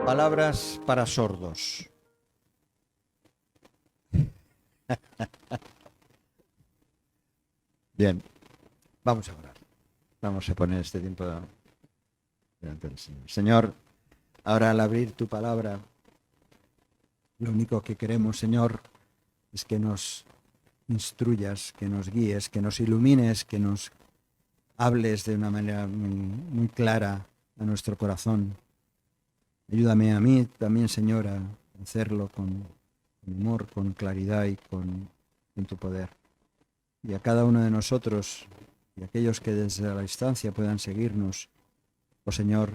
Palabras para sordos. Bien, vamos a orar. Vamos a poner este tiempo delante del Señor. Señor, ahora al abrir tu palabra, lo único que queremos, Señor, es que nos instruyas, que nos guíes, que nos ilumines, que nos hables de una manera muy clara a nuestro corazón. Ayúdame a mí también, Señor, a hacerlo con humor, con claridad y con tu poder. Y a cada uno de nosotros y aquellos que desde la distancia puedan seguirnos, oh Señor,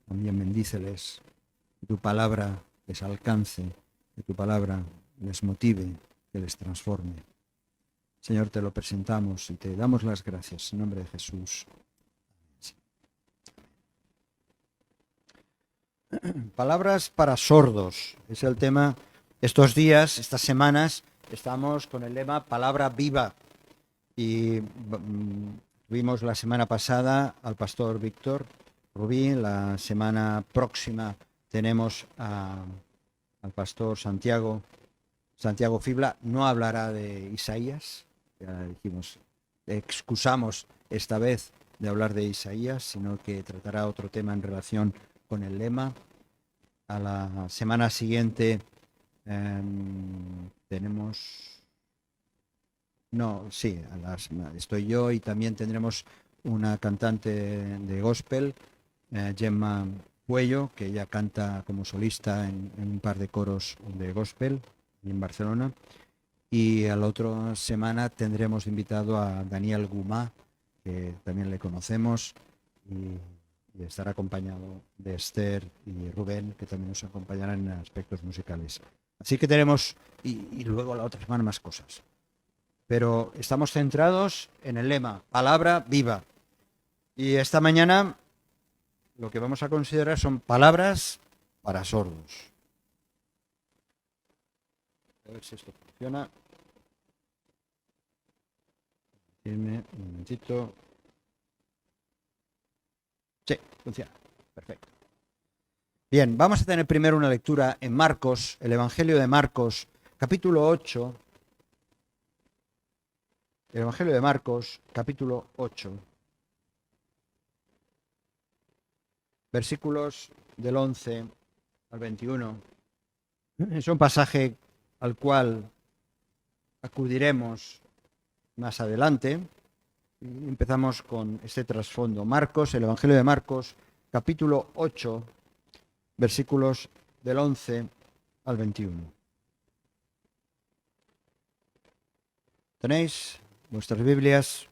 también bendíceles, que tu palabra les alcance, que tu palabra les motive, que les transforme. Señor, te lo presentamos y te damos las gracias en nombre de Jesús. Palabras para sordos es el tema. Estos días, estas semanas, estamos con el lema Palabra Viva. Y tuvimos la semana pasada al pastor Víctor Rubí. La semana próxima tenemos al pastor Santiago Fibla. No hablará de Isaías, ya dijimos, excusamos esta vez de hablar de Isaías, sino que tratará otro tema en relación con el lema. A la semana siguiente tenemos... No, sí, estoy yo y también tendremos una cantante de gospel, Gemma Cuello, que ella canta como solista en un par de coros de gospel en Barcelona. Y a la otra semana tendremos invitado a Daniel Gumá, que también le conocemos, y estará acompañado de Esther y Rubén, que también nos acompañarán en aspectos musicales. Así que tenemos, y luego la otra semana más cosas. Pero estamos centrados en el lema, palabra viva. Y esta mañana lo que vamos a considerar son palabras para sordos. A ver si esto funciona. Dime un momentito. Sí, funciona. Perfecto. Bien, vamos a tener primero una lectura en Marcos, el Evangelio de Marcos, capítulo 8. El Evangelio de Marcos, capítulo 8. Versículos del 11 al 21. Es un pasaje al cual acudiremos más adelante. Empezamos con este trasfondo. Marcos, el Evangelio de Marcos, capítulo 8, versículos del 11 al 21. ¿Tenéis vuestras Biblias?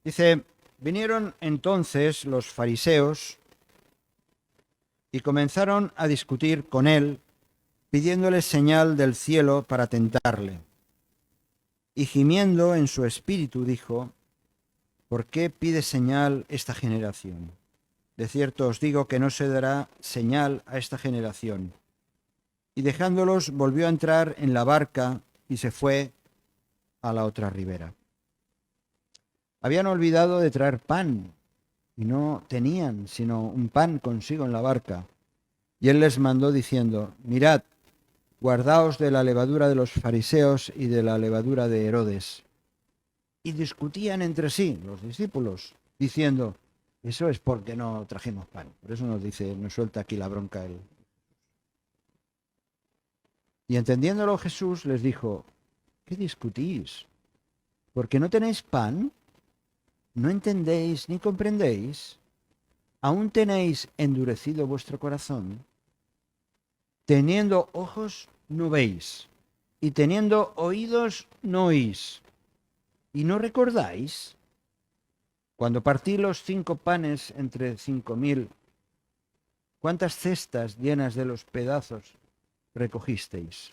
Dice, vinieron entonces los fariseos y comenzaron a discutir con él, pidiéndole señal del cielo para tentarle. Y gimiendo en su espíritu dijo, ¿por qué pide señal esta generación? De cierto os digo que no se dará señal a esta generación. Y dejándolos volvió a entrar en la barca y se fue a la otra ribera. Habían olvidado de traer pan y no tenían sino un pan consigo en la barca. Y él les mandó diciendo, mirad, guardaos de la levadura de los fariseos y de la levadura de Herodes. Y discutían entre sí los discípulos, diciendo, eso es porque no trajimos pan. Por eso nos suelta aquí la bronca él. Y entendiéndolo Jesús les dijo, ¿qué discutís? ¿Porque no tenéis pan? ¿No entendéis ni comprendéis? ¿Aún tenéis endurecido vuestro corazón? Teniendo ojos no veis, y teniendo oídos no oís. ¿Y no recordáis? Cuando partí los 5 panes entre 5.000, ¿cuántas cestas llenas de los pedazos recogisteis?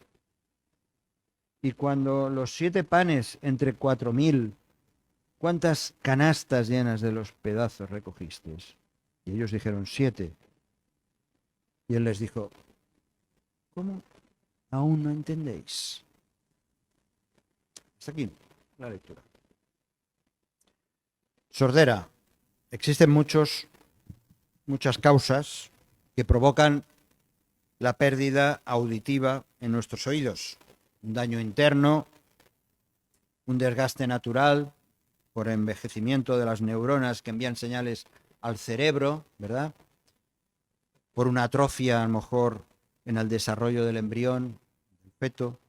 Y cuando los 7 panes entre 4.000, ¿cuántas canastas llenas de los pedazos recogisteis? Y ellos dijeron 7. Y él les dijo, ¿cómo aún no entendéis? Hasta aquí la lectura. Sordera. Existen muchas causas que provocan la pérdida auditiva en nuestros oídos, un daño interno, un desgaste natural por envejecimiento de las neuronas que envían señales al cerebro, ¿verdad? Por una atrofia a lo mejor en el desarrollo del embrión, del feto,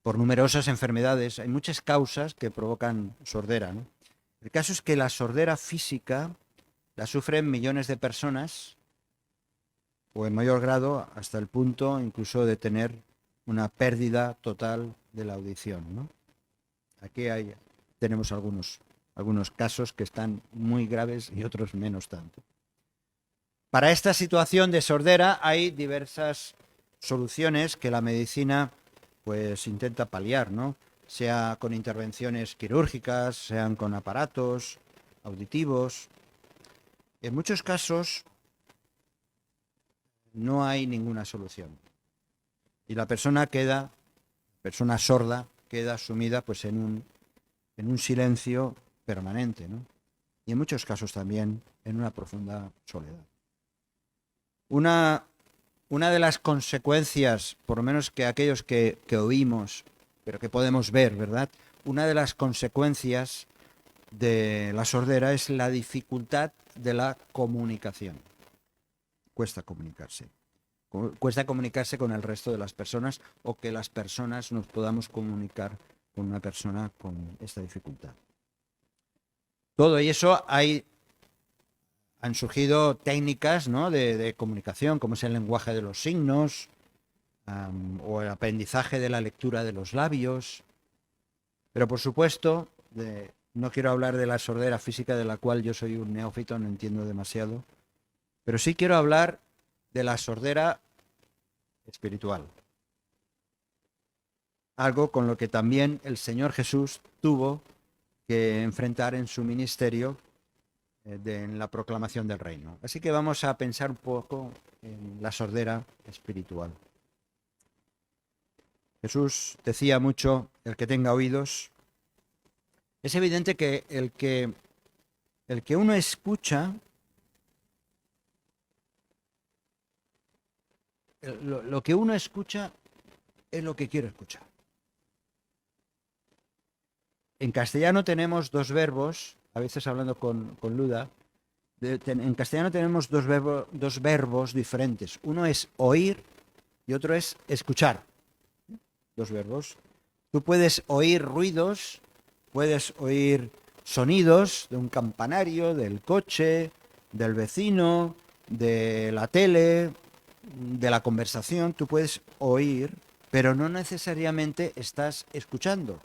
por numerosas enfermedades. Hay muchas causas que provocan sordera, ¿no? El caso es que la sordera física la sufren millones de personas, o en mayor grado, hasta el punto incluso de tener una pérdida total de la audición, ¿no? Aquí tenemos algunos casos que están muy graves y otros menos tanto. Para esta situación de sordera hay diversas soluciones que la medicina pues intenta paliar, ¿no? Sea con intervenciones quirúrgicas, sean con aparatos auditivos. En muchos casos no hay ninguna solución. Y la persona sorda, queda sumida pues en un silencio permanente, ¿no? Y en muchos casos también en una profunda soledad. Una de las consecuencias, por lo menos que aquellos que oímos, pero que podemos ver, ¿verdad? Una de las consecuencias de la sordera es la dificultad de la comunicación. Cuesta comunicarse. Cuesta comunicarse con el resto de las personas o que las personas nos podamos comunicar con una persona con esta dificultad. Todo y eso han surgido técnicas, ¿no?, de comunicación, como es el lenguaje de los signos, o el aprendizaje de la lectura de los labios. Pero por supuesto, no quiero hablar de la sordera física, de la cual yo soy un neófito, no entiendo demasiado, pero sí quiero hablar de la sordera espiritual. Algo con lo que también el Señor Jesús tuvo que enfrentar en su ministerio en la proclamación del reino. Así que vamos a pensar un poco en la sordera espiritual. Jesús decía mucho: el que tenga oídos. Es evidente que el que uno escucha, lo que uno escucha es lo que quiere escuchar. En castellano tenemos dos verbos, a veces hablando con Luda, en castellano tenemos dos verbos diferentes. Uno es oír y otro es escuchar. Dos verbos. Tú puedes oír ruidos, puedes oír sonidos de un campanario, del coche, del vecino, de la tele, de la conversación. Tú puedes oír, pero no necesariamente estás escuchando.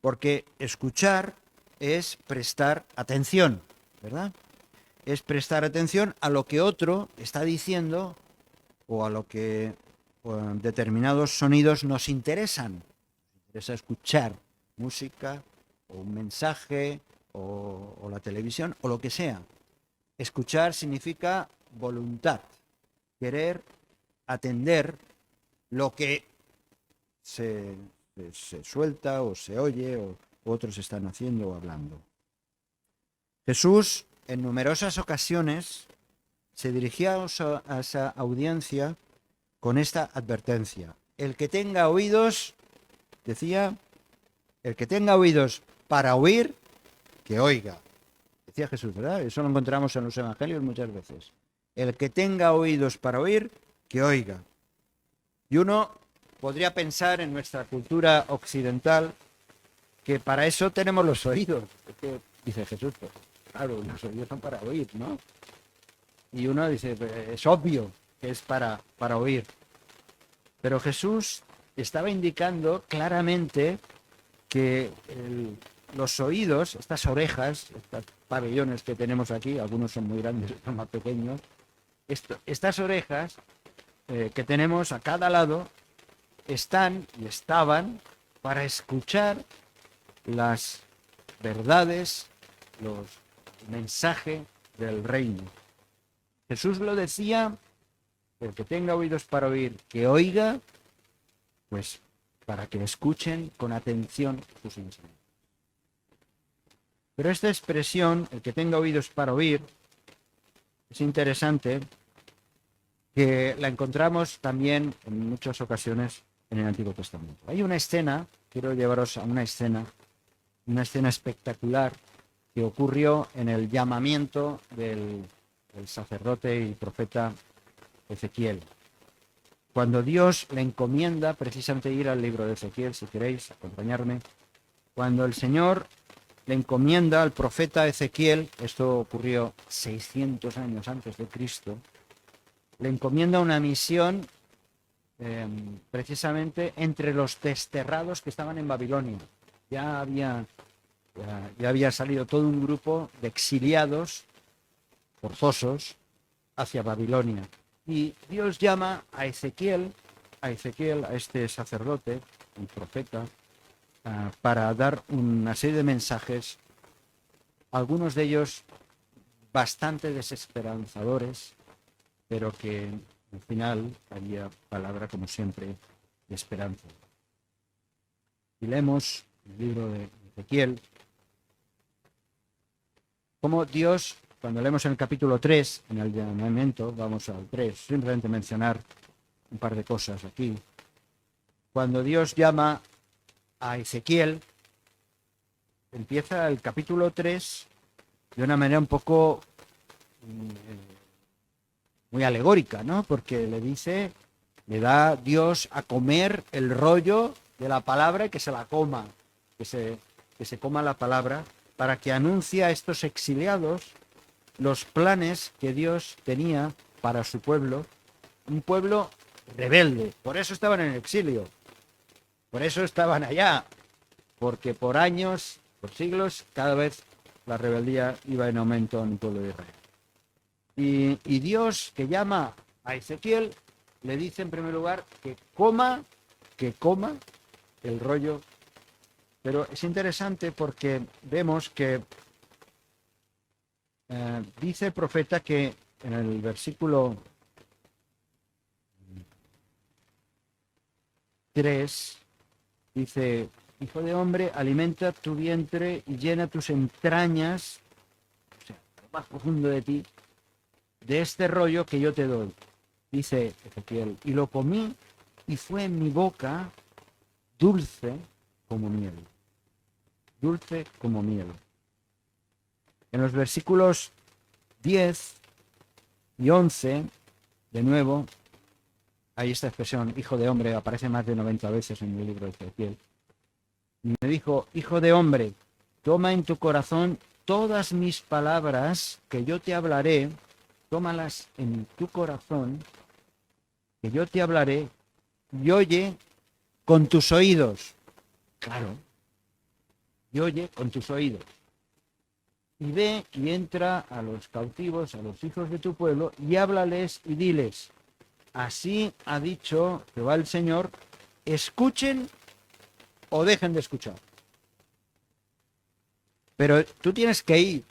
Porque escuchar es prestar atención, ¿verdad? Es prestar atención a lo que otro está diciendo o a lo que determinados sonidos nos interesan. Nos interesa escuchar música o un mensaje o la televisión o lo que sea. Escuchar significa voluntad, querer atender lo que se suelta o se oye o otros están haciendo o hablando. Jesús en numerosas ocasiones se dirigía a esa audiencia con esta advertencia: el que tenga oídos, decía, el que tenga oídos para oír, que oiga. Decía Jesús, ¿verdad? Eso lo encontramos en los evangelios muchas veces. El que tenga oídos para oír, que oiga. Y uno podría pensar en nuestra cultura occidental que para eso tenemos los oídos. Porque dice Jesús, pues claro, los oídos son para oír, ¿no? Y uno dice, es obvio que es para oír. Pero Jesús estaba indicando claramente que los oídos, estas orejas, estos pabellones que tenemos aquí, algunos son muy grandes, otros más pequeños, estas orejas que tenemos a cada lado están y estaban para escuchar las verdades, los mensajes del reino. Jesús lo decía: el que tenga oídos para oír, que oiga, pues para que escuchen con atención sus enseñanzas. Pero esta expresión, el que tenga oídos para oír, es interesante que la encontramos también en muchas ocasiones en el Antiguo Testamento. Hay una escena, quiero llevaros a una escena espectacular que ocurrió en el llamamiento del sacerdote y profeta Ezequiel. Cuando Dios le encomienda, precisamente ir al libro de Ezequiel, si queréis acompañarme, cuando el Señor le encomienda al profeta Ezequiel, esto ocurrió 600 años antes de Cristo, le encomienda una misión precisamente entre los desterrados que estaban en Babilonia. Ya había salido todo un grupo de exiliados forzosos hacia Babilonia. Y Dios llama a Ezequiel, a este sacerdote, un profeta, para dar una serie de mensajes, algunos de ellos bastante desesperanzadores, pero que al final había palabra, como siempre, de esperanza. Y leemos el libro de Ezequiel, como Dios, cuando leemos en el capítulo 3, en el llamamiento, vamos al 3, simplemente mencionar un par de cosas aquí. Cuando Dios llama a Ezequiel, empieza el capítulo 3 de una manera un poco muy alegórica, ¿no? Porque le da Dios a comer el rollo de la palabra y que se la coma, que se coma la palabra, para que anuncie a estos exiliados los planes que Dios tenía para su pueblo, un pueblo rebelde. Por eso estaban en el exilio, por eso estaban allá, porque por años, por siglos, cada vez la rebeldía iba en aumento en el pueblo de Israel. Y Dios, que llama a Ezequiel, le dice en primer lugar que coma el rollo. Pero es interesante porque vemos que dice el profeta que en el versículo 3 dice: hijo de hombre, alimenta tu vientre y llena tus entrañas, o sea, lo más profundo de ti, de este rollo que yo te doy. Dice Ezequiel: y lo comí y fue en mi boca dulce como miel. Dulce como miel. En los versículos 10 y 11, de nuevo, hay esta expresión, hijo de hombre, aparece más de 90 veces en el libro de Ezequiel. Y me dijo: hijo de hombre, toma en tu corazón todas mis palabras que yo te hablaré, tómalas en tu corazón, que yo te hablaré, y oye con tus oídos. Claro, y oye con tus oídos. Y ve y entra a los cautivos, a los hijos de tu pueblo, y háblales y diles: así ha dicho Jehová el Señor, escuchen o dejen de escuchar. Pero tú tienes que ir.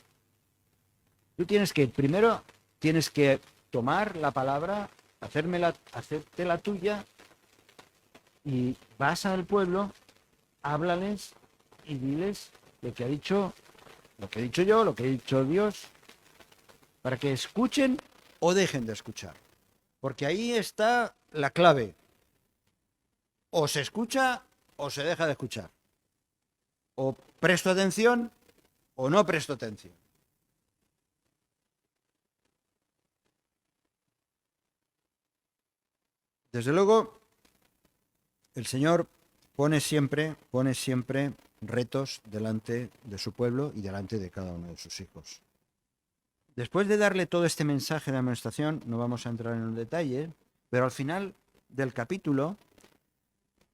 Primero tienes que tomar la palabra, hacerte la tuya, y vas al pueblo, háblales y diles lo que he dicho yo, lo que he dicho Dios, para que escuchen o dejen de escuchar. Porque ahí está la clave. O se escucha o se deja de escuchar. O presto atención o no presto atención. Desde luego, el Señor pone siempre retos delante de su pueblo y delante de cada uno de sus hijos. Después de darle todo este mensaje de amonestación, no vamos a entrar en el detalle, pero al final del capítulo,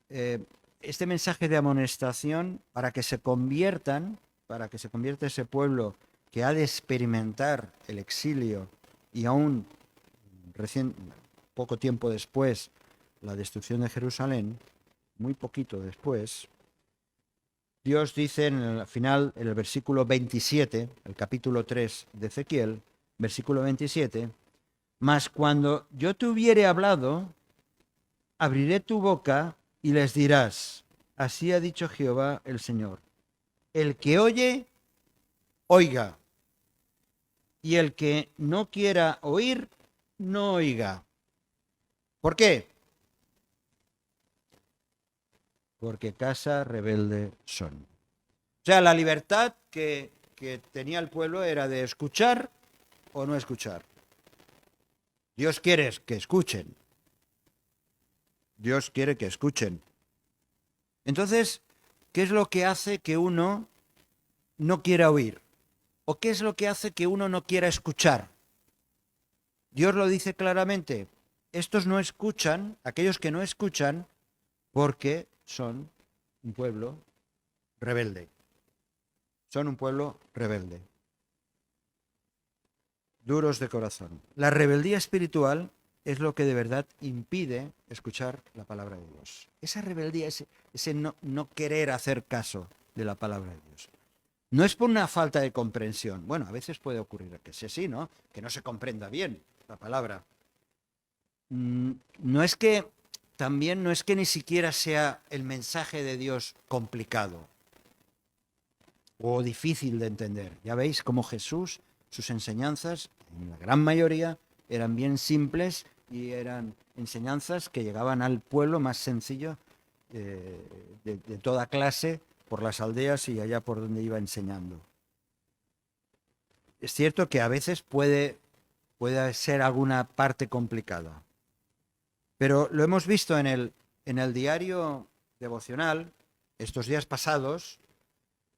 este mensaje de amonestación para que se convierta ese pueblo que ha de experimentar el exilio y aún poco tiempo después la destrucción de Jerusalén, muy poquito después, Dios dice en el final, en el versículo 27, el capítulo 3 de Ezequiel, versículo 27, mas cuando yo te hubiere hablado, abriré tu boca y les dirás: así ha dicho Jehová el Señor. El que oye, oiga, y el que no quiera oír, no oiga. ¿Por qué? Porque casa rebelde son. O sea, la libertad que tenía el pueblo era de escuchar o no escuchar. Dios quiere que escuchen. Dios quiere que escuchen. Entonces, ¿qué es lo que hace que uno no quiera oír? ¿O qué es lo que hace que uno no quiera escuchar? Dios lo dice claramente. Estos no escuchan, aquellos que no escuchan, porque son un pueblo rebelde. Son un pueblo rebelde. Duros de corazón. La rebeldía espiritual es lo que de verdad impide escuchar la palabra de Dios. Esa rebeldía, ese no querer hacer caso de la palabra de Dios. No es por una falta de comprensión. Bueno, a veces puede ocurrir que sea así, ¿no? Que no se comprenda bien la palabra. No es que, también no es que ni siquiera sea el mensaje de Dios complicado o difícil de entender. Ya veis cómo Jesús, sus enseñanzas, en la gran mayoría, eran bien simples y eran enseñanzas que llegaban al pueblo más sencillo de toda clase, por las aldeas y allá por donde iba enseñando. Es cierto que a veces puede ser alguna parte complicada, pero lo hemos visto en el diario devocional, estos días pasados,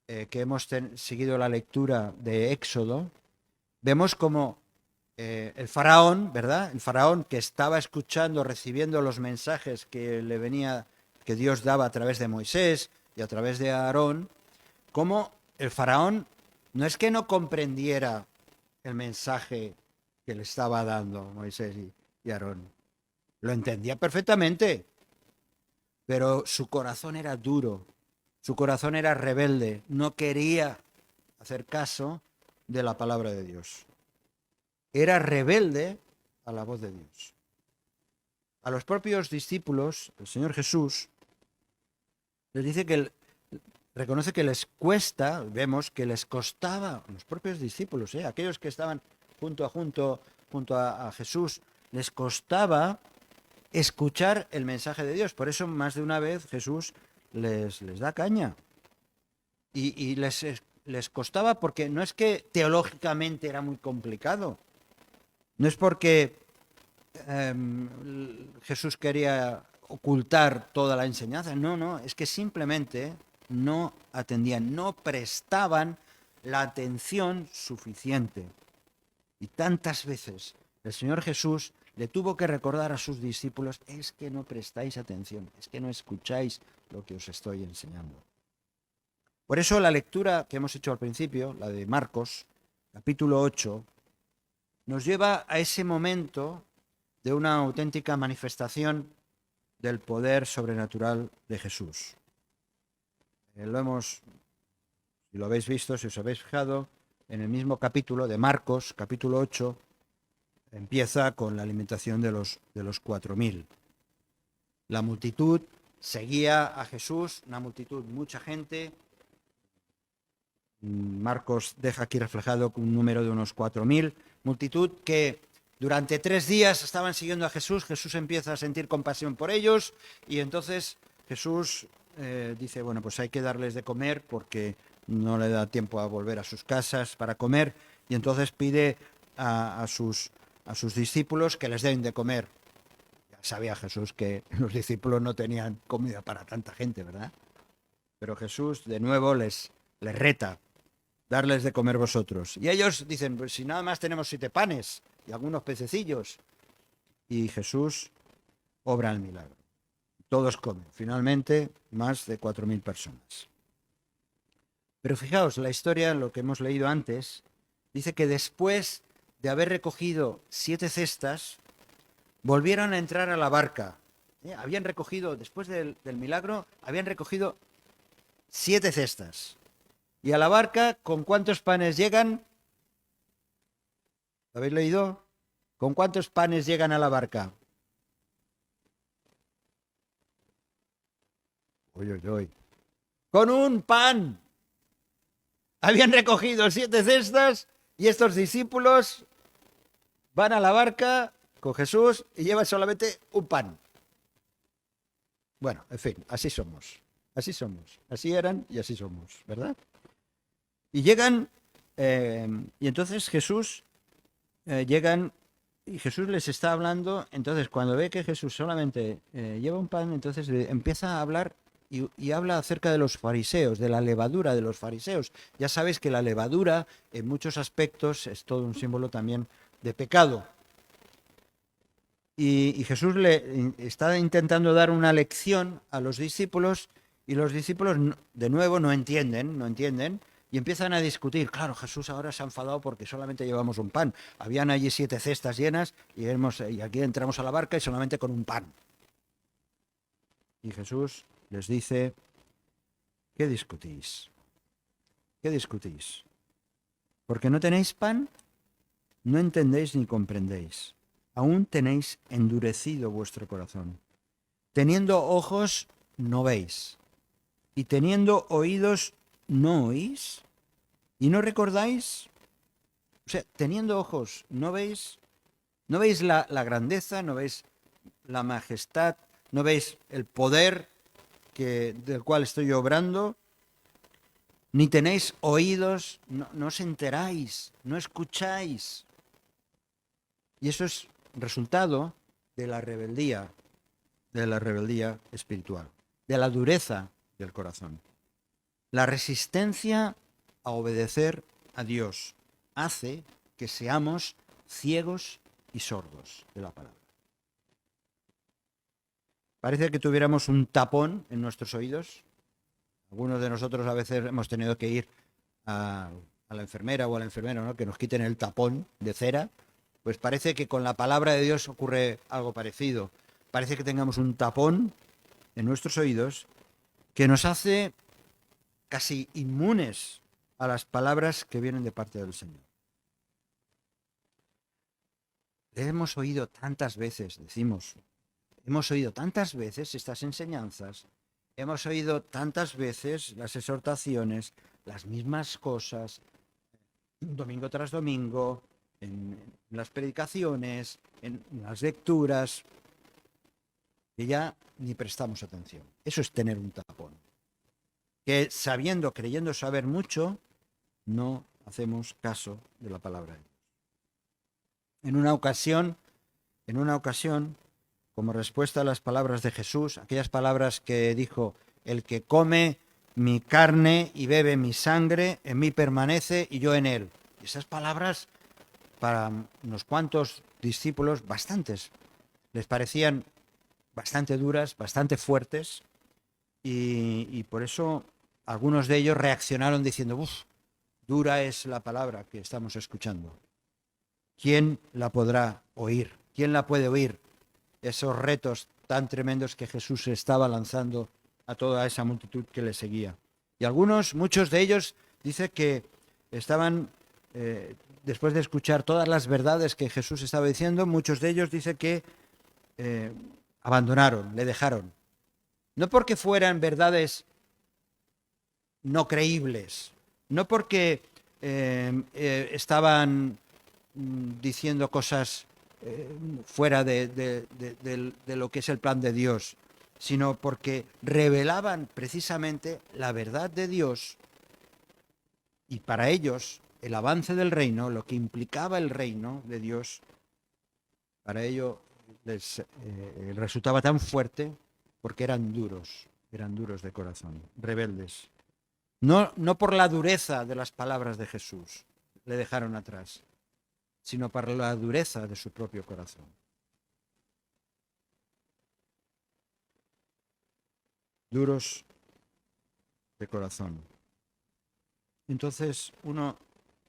que hemos seguido la lectura de Éxodo, vemos como el faraón, ¿verdad? El faraón que estaba escuchando, recibiendo los mensajes que le venía, que Dios daba a través de Moisés y a través de Aarón, como el faraón no es que no comprendiera el mensaje que le estaba dando Moisés y Aarón, lo entendía perfectamente, pero su corazón era duro, su corazón era rebelde, no quería hacer caso de la palabra de Dios. Era rebelde a la voz de Dios. A los propios discípulos, el Señor Jesús les dice que reconoce que les cuesta, vemos que les costaba, los propios discípulos, aquellos que estaban junto a Jesús, les costaba escuchar el mensaje de Dios. Por eso más de una vez Jesús les da caña. Y les costaba porque no es que teológicamente era muy complicado, no es porque Jesús quería ocultar toda la enseñanza, no, es que simplemente no atendían, no prestaban la atención suficiente. Y tantas veces el Señor Jesús le tuvo que recordar a sus discípulos, es que no prestáis atención, es que no escucháis lo que os estoy enseñando. Por eso la lectura que hemos hecho al principio, la de Marcos, capítulo 8, nos lleva a ese momento de una auténtica manifestación del poder sobrenatural de Jesús. Lo hemos, si lo habéis visto, si os habéis fijado, en el mismo capítulo de Marcos, capítulo 8, empieza con la alimentación de los 4.000. La multitud seguía a Jesús, una multitud, mucha gente. Marcos deja aquí reflejado un número de unos 4.000, multitud que durante 3 días estaban siguiendo a Jesús. Jesús empieza a sentir compasión por ellos y entonces Jesús dice, bueno, pues hay que darles de comer porque no le da tiempo a volver a sus casas para comer, y entonces pide a sus discípulos que les den de comer. Ya sabía Jesús que los discípulos no tenían comida para tanta gente, ¿verdad? Pero Jesús de nuevo les reta, darles de comer vosotros. Y ellos dicen, pues si nada más tenemos 7 panes y algunos pececillos. Y Jesús obra el milagro. Todos comen. Finalmente, más de 4.000 personas. Pero fijaos, la historia, lo que hemos leído antes, dice que después de haber recogido 7 cestas, volvieron a entrar a la barca. Habían recogido, después del milagro, habían recogido 7 cestas. ¿Y a la barca con cuántos panes llegan? ¿Lo habéis leído? ¿Con cuántos panes llegan a la barca? Uy. Con un pan. Habían recogido 7 cestas y estos discípulos van a la barca con Jesús y llevan solamente un pan. Bueno, en fin, así somos. Así somos. Así eran y así somos, ¿verdad? Y llegan, y entonces llegan, y Jesús les está hablando. Entonces, cuando ve que Jesús solamente lleva un pan, entonces empieza a hablar y habla acerca de los fariseos, de la levadura de los fariseos. Ya sabéis que la levadura, en muchos aspectos, es todo un símbolo también de pecado. Y Jesús le está intentando dar una lección a los discípulos, y los discípulos de nuevo no entienden, y empiezan a discutir. Claro, Jesús ahora se ha enfadado porque solamente llevamos un pan. Habían allí 7 cestas llenas y aquí entramos a la barca y solamente con un pan. Y Jesús les dice: ¿qué discutís? ¿Qué discutís? ¿Porque no tenéis pan? No entendéis ni comprendéis. Aún tenéis endurecido vuestro corazón. Teniendo ojos, no veis. Y teniendo oídos, no oís. ¿Y no recordáis? O sea, teniendo ojos, ¿no veis? ¿No veis la grandeza? ¿No veis la majestad? ¿No veis el poder del cual estoy obrando? Ni tenéis oídos, no os enteráis, no escucháis. Y eso es resultado de la rebeldía espiritual, de la dureza del corazón. La resistencia a obedecer a Dios hace que seamos ciegos y sordos de la palabra. Parece que tuviéramos un tapón en nuestros oídos. Algunos de nosotros a veces hemos tenido que ir a la enfermera o al enfermero, ¿no?, que nos quiten el tapón de cera. Pues parece que con la palabra de Dios ocurre algo parecido. Parece que tengamos un tapón en nuestros oídos que nos hace casi inmunes a las palabras que vienen de parte del Señor. Hemos oído tantas veces, hemos oído tantas veces estas enseñanzas, hemos oído tantas veces las exhortaciones, las mismas cosas, domingo tras domingo, en las predicaciones, en las lecturas, que ya ni prestamos atención. Eso es tener un tapón. Que creyendo saber mucho, no hacemos caso de la palabra de Dios. En una ocasión, como respuesta a las palabras de Jesús, aquellas palabras que dijo: el que come mi carne y bebe mi sangre, en mí permanece y yo en él. Y esas palabras, para unos cuantos discípulos, bastantes, les parecían bastante duras, bastante fuertes, y por eso algunos de ellos reaccionaron diciendo: ¡uf! Dura es la palabra que estamos escuchando. ¿Quién la podrá oír? ¿Quién la puede oír? Esos retos tan tremendos que Jesús estaba lanzando a toda esa multitud que le seguía. Y muchos de ellos, dice que estaban, después de escuchar todas las verdades que Jesús estaba diciendo, muchos de ellos dice que abandonaron, le dejaron. No porque fueran verdades no creíbles, no porque estaban diciendo cosas fuera de lo que es el plan de Dios, sino porque revelaban precisamente la verdad de Dios, y para ellos el avance del reino, lo que implicaba el reino de Dios, para ellos les resultaba tan fuerte porque eran duros de corazón, rebeldes. No por la dureza de las palabras de Jesús le dejaron atrás, sino por la dureza de su propio corazón. Duros de corazón. Entonces uno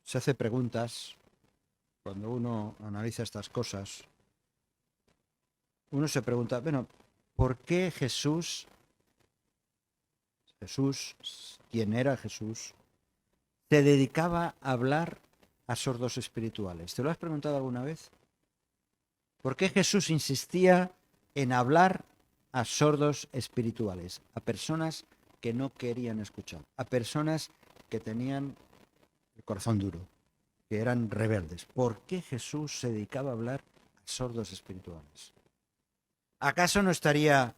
se hace preguntas cuando uno analiza estas cosas. Uno se pregunta, bueno, ¿por qué Jesús, ¿quién era Jesús?, se dedicaba a hablar a sordos espirituales? ¿Te lo has preguntado alguna vez? ¿Por qué Jesús insistía en hablar a sordos espirituales, a personas que no querían escuchar, a personas que tenían el corazón duro, que eran rebeldes? ¿Por qué Jesús se dedicaba a hablar sordos espirituales. ¿Acaso no estaría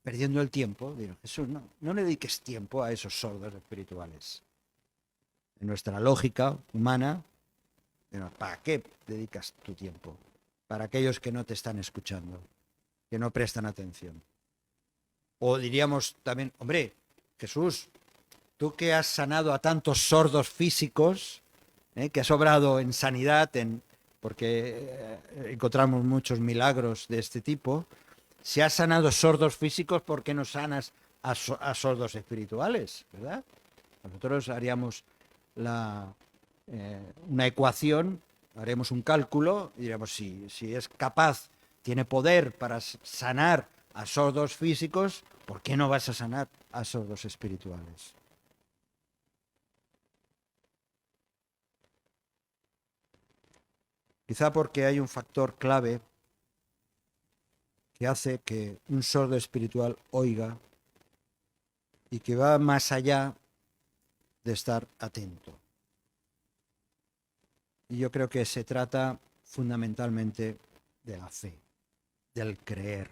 perdiendo el tiempo? Digo, Jesús, no le dediques tiempo a esos sordos espirituales. En nuestra lógica humana, ¿para qué dedicas tu tiempo? Para aquellos que no te están escuchando, que no prestan atención. O diríamos también, hombre, Jesús, tú que has sanado a tantos sordos físicos, que has obrado en sanidad, porque encontramos muchos milagros de este tipo, si has sanado sordos físicos, ¿por qué no sanas a sordos espirituales? ¿Verdad? Nosotros haríamos una ecuación, haremos un cálculo y diremos, si es capaz, tiene poder para sanar a sordos físicos, ¿por qué no vas a sanar a sordos espirituales? Quizá porque hay un factor clave que hace que un sordo espiritual oiga y que va más allá de estar atento. Y yo creo que se trata fundamentalmente de la fe, del creer.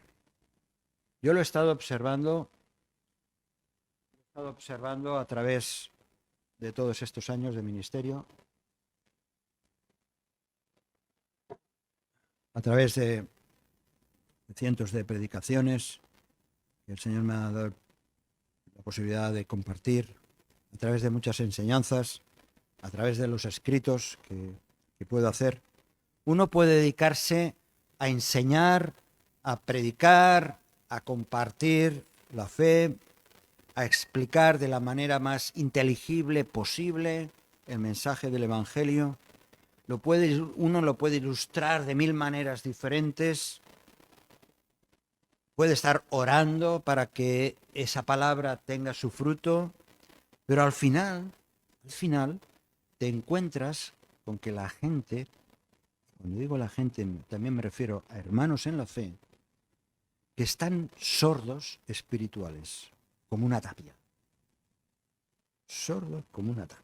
Yo lo he estado observando a través de todos estos años de ministerio, a través de cientos de predicaciones que el Señor me ha dado la posibilidad de compartir, a través de muchas enseñanzas, a través de los escritos que puedo hacer. Uno puede dedicarse a enseñar, a predicar, a compartir la fe, a explicar de la manera más inteligible posible el mensaje del Evangelio. Uno lo puede ilustrar de 1000 maneras diferentes. Puede estar orando para que esa palabra tenga su fruto, pero al final te encuentras con que la gente, cuando digo la gente también me refiero a hermanos en la fe, que están sordos espirituales, como una tapia. Sordos como una tapia.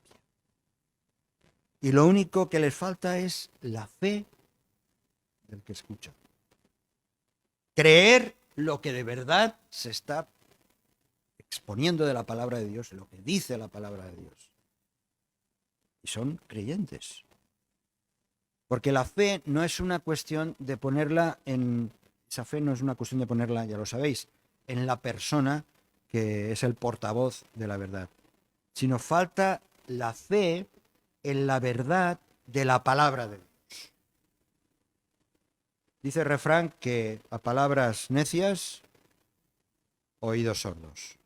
Y lo único que les falta es la fe del que escucha. Creer lo que de verdad se está exponiendo de la palabra de Dios, lo que dice la palabra de Dios. Y son creyentes. Porque la fe no es una cuestión de ponerla en... Esa fe no es una cuestión de ponerla, ya lo sabéis, en la persona que es el portavoz de la verdad. Sino falta la fe en la verdad de la palabra de Dios. Dice el refrán que a palabras necias, oídos sordos.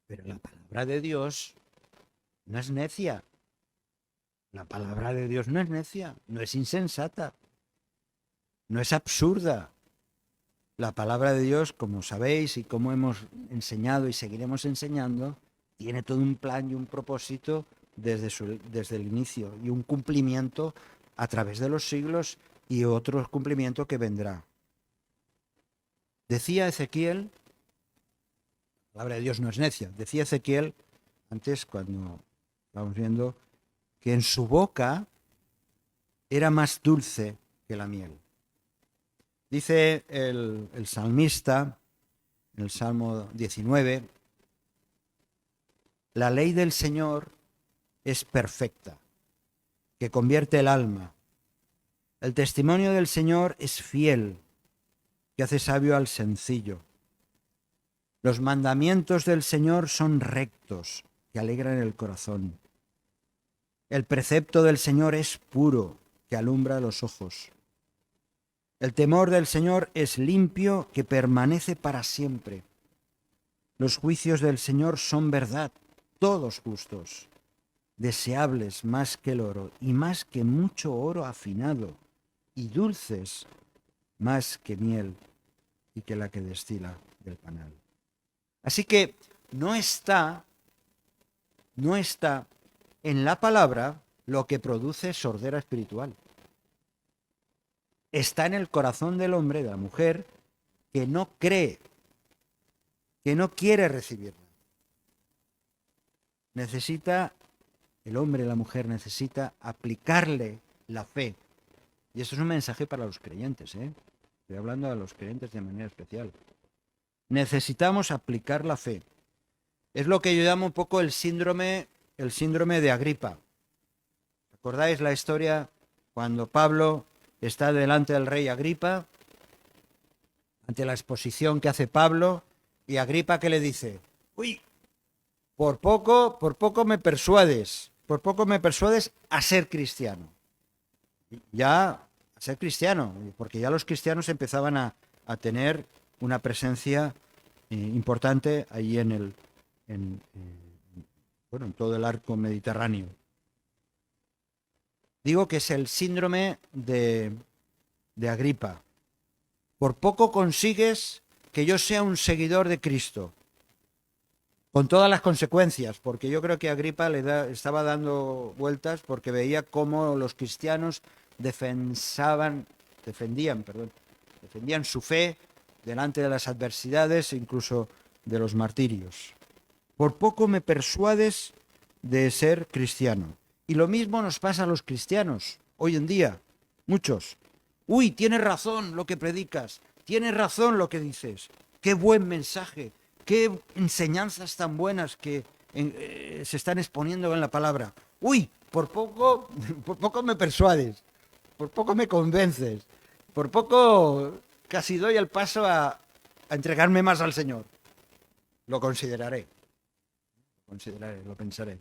Pero la palabra de Dios no es necia. La palabra de Dios no es necia, no es insensata, no es absurda. La palabra de Dios, como sabéis y como hemos enseñado y seguiremos enseñando, tiene todo un plan y un propósito desde el inicio y un cumplimiento a través de los siglos y otro cumplimiento que vendrá. Decía Ezequiel, la palabra de Dios no es necia, decía Ezequiel, antes cuando estábamos viendo, que en su boca era más dulce que la miel. Dice el salmista, en el Salmo 19, la ley del Señor es perfecta, que convierte el alma. El testimonio del Señor es fiel, que hace sabio al sencillo. Los mandamientos del Señor son rectos, que alegran el corazón. El precepto del Señor es puro, que alumbra los ojos. El temor del Señor es limpio, que permanece para siempre. Los juicios del Señor son verdad, todos justos, deseables más que el oro y más que mucho oro afinado, y dulces más que miel y que la que destila del panal. Así que no está en la palabra lo que produce sordera espiritual. Está en el corazón del hombre, de la mujer, que no cree, que no quiere recibirla. El hombre, la mujer necesita aplicarle la fe Y esto es un mensaje para los creyentes, ¿eh? Estoy hablando a los creyentes de manera especial. Necesitamos aplicar la fe. Es lo que yo llamo un poco el síndrome de Agripa. ¿Recordáis la historia cuando Pablo está delante del rey Agripa, ante la exposición que hace Pablo, y Agripa que le dice: uy, por poco me persuades a ser cristiano. Ya a ser cristiano, porque ya los cristianos empezaban a tener una presencia importante ahí en todo el arco mediterráneo. Digo que es el síndrome de Agripa. Por poco consigues que yo sea un seguidor de Cristo, con todas las consecuencias, porque yo creo que Agripa estaba dando vueltas porque veía cómo los cristianos defendían su fe delante de las adversidades, incluso de los martirios. Por poco me persuades de ser cristiano. Y lo mismo nos pasa a los cristianos hoy en día, muchos. Uy, tienes razón lo que predicas, tienes razón lo que dices, qué buen mensaje, qué enseñanzas tan buenas que se están exponiendo en la palabra. Uy, por poco me persuades, por poco me convences, por poco casi doy el paso a entregarme más al Señor. Lo consideraré, lo pensaré.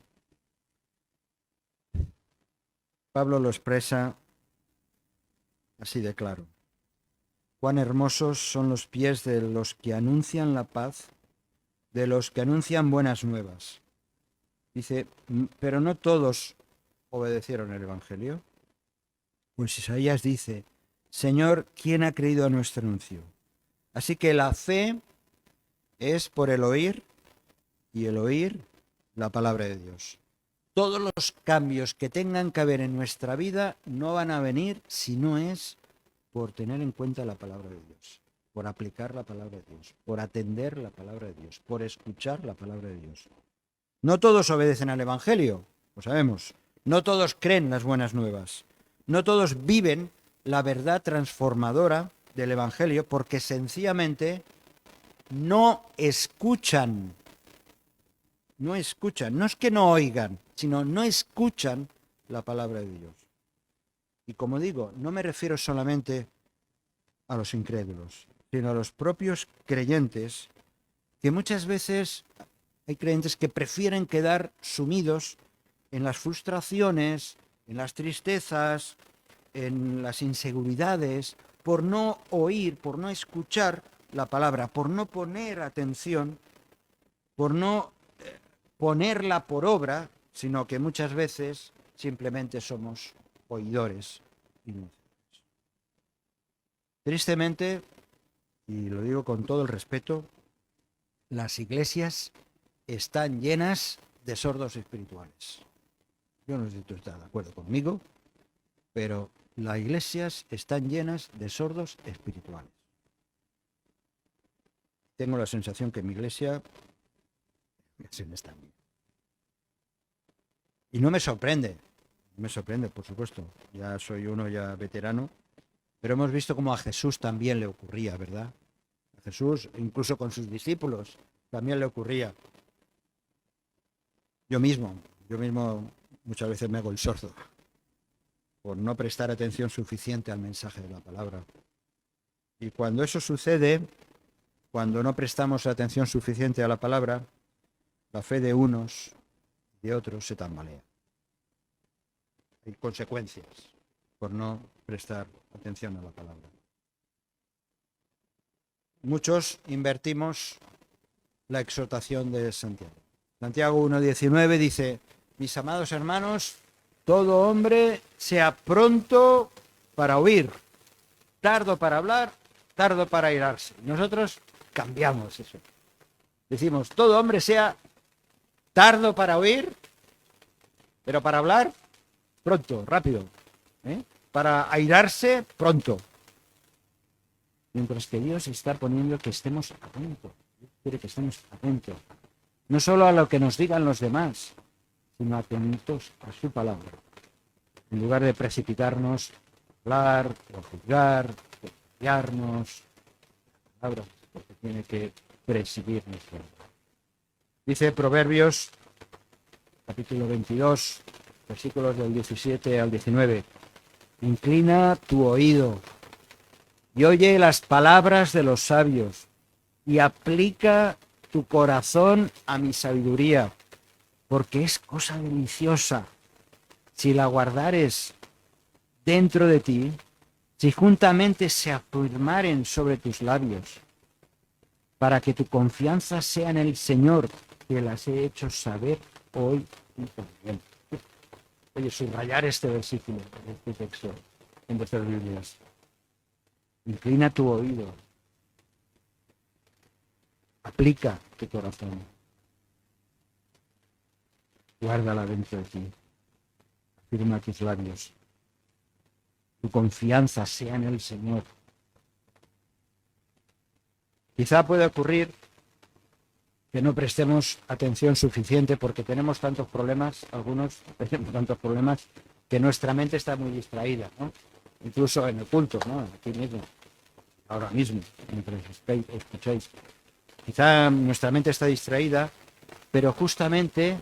Pablo lo expresa así de claro. Cuán hermosos son los pies de los que anuncian la paz, de los que anuncian buenas nuevas. Dice, pero no todos obedecieron el Evangelio. Pues Isaías dice, Señor, ¿quién ha creído a nuestro anuncio? Así que la fe es por el oír, y el oír la palabra de Dios. Todos los cambios que tengan que haber en nuestra vida no van a venir si no es por tener en cuenta la palabra de Dios, por aplicar la palabra de Dios, por atender la palabra de Dios, por escuchar la palabra de Dios. No todos obedecen al Evangelio, lo sabemos. No todos creen las buenas nuevas. No todos viven la verdad transformadora del Evangelio porque sencillamente no escuchan. No escuchan, no es que no oigan, sino no escuchan la palabra de Dios. Y como digo, no me refiero solamente a los incrédulos, sino a los propios creyentes, que muchas veces hay creyentes que prefieren quedar sumidos en las frustraciones, en las tristezas, en las inseguridades, por no oír, por no escuchar la palabra, por no poner atención, por no ponerla por obra, sino que muchas veces simplemente somos oidores inútiles. Tristemente, y lo digo con todo el respeto, las iglesias están llenas de sordos espirituales. Yo no sé si tú estás de acuerdo conmigo, pero las iglesias están llenas de sordos espirituales. Tengo la sensación que mi iglesia está bien. Y no me sorprende, por supuesto. Ya soy uno ya veterano, pero hemos visto cómo a Jesús también le ocurría, ¿verdad? A Jesús, incluso con sus discípulos, también le ocurría. Yo mismo muchas veces me hago el sordo por no prestar atención suficiente al mensaje de la palabra. Y cuando eso sucede, cuando no prestamos atención suficiente a la palabra, la fe de unos y de otros se tambalea. Hay consecuencias por no prestar atención a la palabra. Muchos invertimos la exhortación de Santiago. Santiago 1:19 dice, mis amados hermanos, todo hombre sea pronto para oír, tardo para hablar, tardo para airarse. Nosotros cambiamos eso. Decimos, todo hombre sea tardo para oír, pero para hablar, pronto, rápido. Para airarse, pronto. Mientras que Dios está poniendo que estemos atentos. Dios quiere que estemos atentos. No solo a lo que nos digan los demás, sino atentos a su palabra. En lugar de precipitarnos hablar, o juzgar, o guiarnos, palabras, porque tiene que presidir nuestra vida. Dice Proverbios, capítulo 22, versículos del 17 al 19. Inclina tu oído y oye las palabras de los sabios y aplica tu corazón a mi sabiduría, porque es cosa deliciosa. Si la guardares dentro de ti, si juntamente se afirmaren sobre tus labios, para que tu confianza sea en el Señor, que las he hecho saber hoy y también. Oye, subrayar este versículo, este texto en vuestras Biblias. Inclina tu oído. Aplica tu corazón. Guárdala dentro de ti. Afirma tus labios. Tu confianza sea en el Señor. Quizá pueda ocurrir que no prestemos atención suficiente porque tenemos tantos problemas, algunos tenemos tantos problemas, que nuestra mente está muy distraída, ¿no? Incluso en el culto, ¿no? Aquí mismo, ahora mismo, mientras escucháis. Quizá nuestra mente está distraída, pero justamente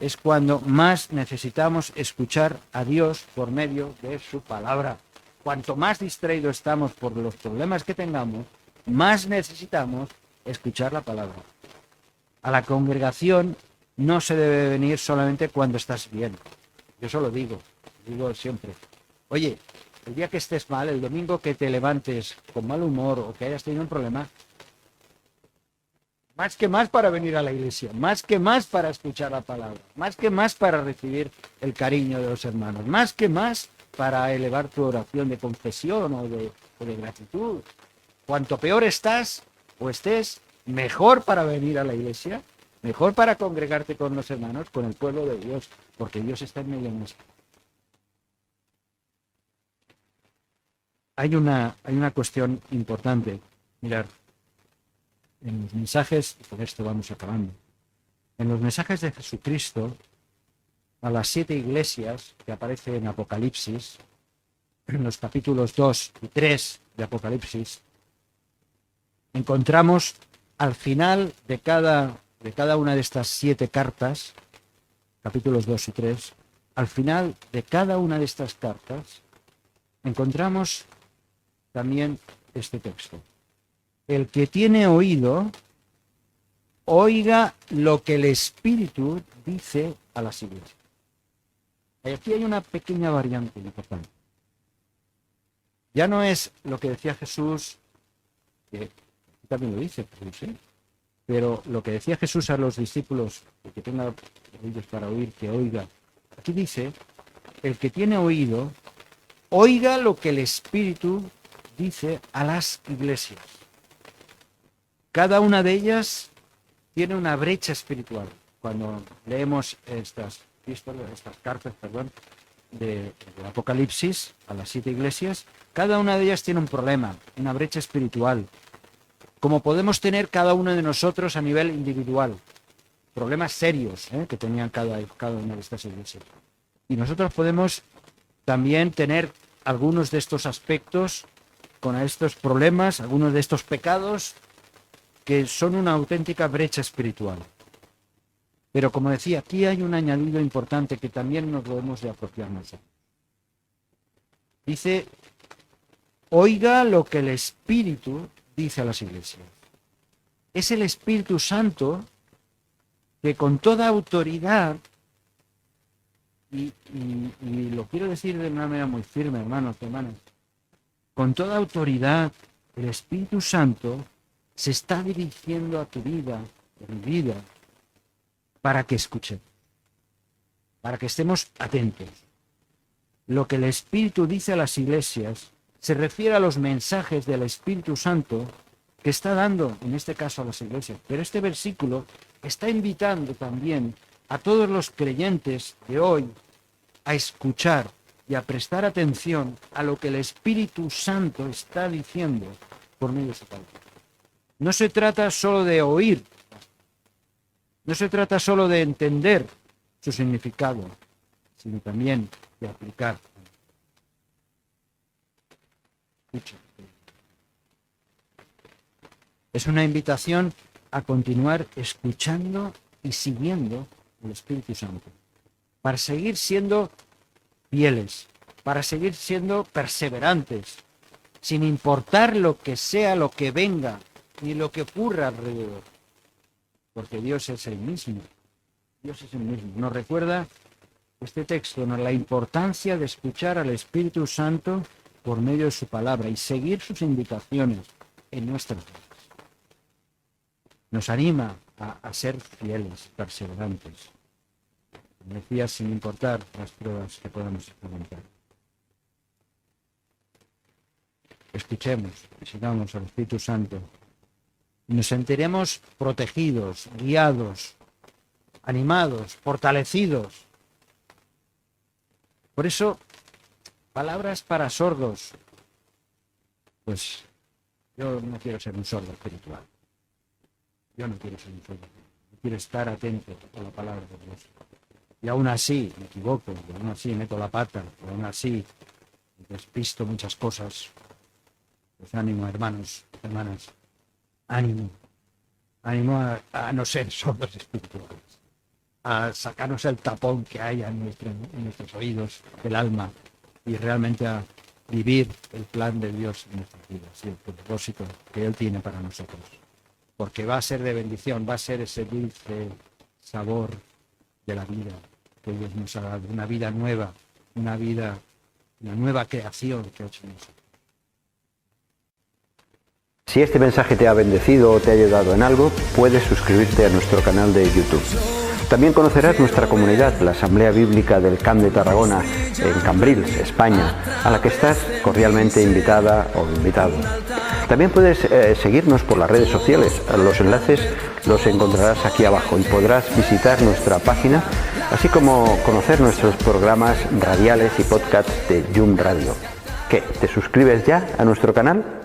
es cuando más necesitamos escuchar a Dios por medio de su palabra. Cuanto más distraídos estamos por los problemas que tengamos, más necesitamos escuchar la palabra. A la congregación no se debe venir solamente cuando estás bien. Yo eso lo digo siempre. Oye, el día que estés mal, el domingo que te levantes con mal humor o que hayas tenido un problema, más que más para venir a la iglesia, más que más para escuchar la palabra, más que más para recibir el cariño de los hermanos, más que más para elevar tu oración de confesión o de gratitud. Cuanto peor estás o estés, mejor para venir a la iglesia, mejor para congregarte con los hermanos, con el pueblo de Dios, porque Dios está en medio nuestro. Hay una cuestión importante. Mirad, en los mensajes, y con esto vamos acabando, en los mensajes de Jesucristo a las 7 iglesias que aparece en Apocalipsis, en los capítulos 2 y 3 de Apocalipsis, encontramos al final de cada una de estas 7 cartas, capítulos 2 y 3, al final de cada una de estas cartas, encontramos también este texto. El que tiene oído, oiga lo que el Espíritu dice a las iglesias. Y aquí hay una pequeña variante importante. Ya no es lo que decía Jesús, que también lo dice Jesús, ¿eh? Pero lo que decía Jesús a los discípulos, el que tenga oídos para oír, que oiga. Aquí dice, el que tiene oído, oiga lo que el Espíritu dice a las iglesias. Cada una de ellas tiene una brecha espiritual. Cuando leemos estas cartas, del Apocalipsis a las 7 iglesias, cada una de ellas tiene un problema, una brecha espiritual, como podemos tener cada uno de nosotros a nivel individual, problemas serios que tenían cada una de estas iglesias. Y nosotros podemos también tener algunos de estos aspectos con estos problemas, algunos de estos pecados que son una auténtica brecha espiritual. Pero como decía, aquí hay un añadido importante que también nos lo hemos de apropiar nosotros. Dice, oiga lo que el Espíritu dice a las iglesias. Es el Espíritu Santo que con toda autoridad, y lo quiero decir de una manera muy firme, hermanos y hermanas, con toda autoridad, el Espíritu Santo se está dirigiendo a tu vida, a mi vida, para que escuchen, para que estemos atentos. Lo que el Espíritu dice a las iglesias se refiere a los mensajes del Espíritu Santo que está dando, en este caso, a las iglesias. Pero este versículo está invitando también a todos los creyentes de hoy a escuchar y a prestar atención a lo que el Espíritu Santo está diciendo por medio de su palabra. No se trata solo de oír, no se trata solo de entender su significado, sino también de aplicar. Escucha. Es una invitación a continuar escuchando y siguiendo al Espíritu Santo, para seguir siendo fieles, para seguir siendo perseverantes, sin importar lo que sea, lo que venga, ni lo que ocurra alrededor. Porque Dios es el mismo. Dios es el mismo. Nos recuerda este texto, la importancia de escuchar al Espíritu Santo por medio de su palabra y seguir sus indicaciones en nuestras vidas. Nos anima a ser fieles, perseverantes. Como decía, sin importar las pruebas que podamos experimentar. Escuchemos y sigamos al Espíritu Santo. Y nos sentiremos protegidos, guiados, animados, fortalecidos. Por eso, palabras para sordos. Pues yo no quiero ser un sordo espiritual. Yo no quiero ser un sordo. Yo quiero estar atento a la palabra de Dios. Y aún así me equivoco, y aún así meto la pata, y aún así despisto muchas cosas. Pues ánimo, hermanos, hermanas. Ánimo. Ánimo a no ser sordos espirituales. A sacarnos el tapón que hay en nuestros oídos, el alma, y realmente a vivir el plan de Dios en nuestras vidas y el propósito que Él tiene para nosotros. Porque va a ser de bendición, va a ser ese dulce sabor de la vida que Dios nos ha dado, una vida nueva, una nueva creación que ha hecho en nosotros. Si este mensaje te ha bendecido o te ha ayudado en algo, puedes suscribirte a nuestro canal de YouTube. También conocerás nuestra comunidad, la Asamblea Bíblica del Camp de Tarragona, en Cambrils, España, a la que estás cordialmente invitada o invitado. También puedes seguirnos por las redes sociales. Los enlaces los encontrarás aquí abajo y podrás visitar nuestra página, así como conocer nuestros programas radiales y podcasts de Yum Radio. ¿Qué? ¿Te suscribes ya a nuestro canal?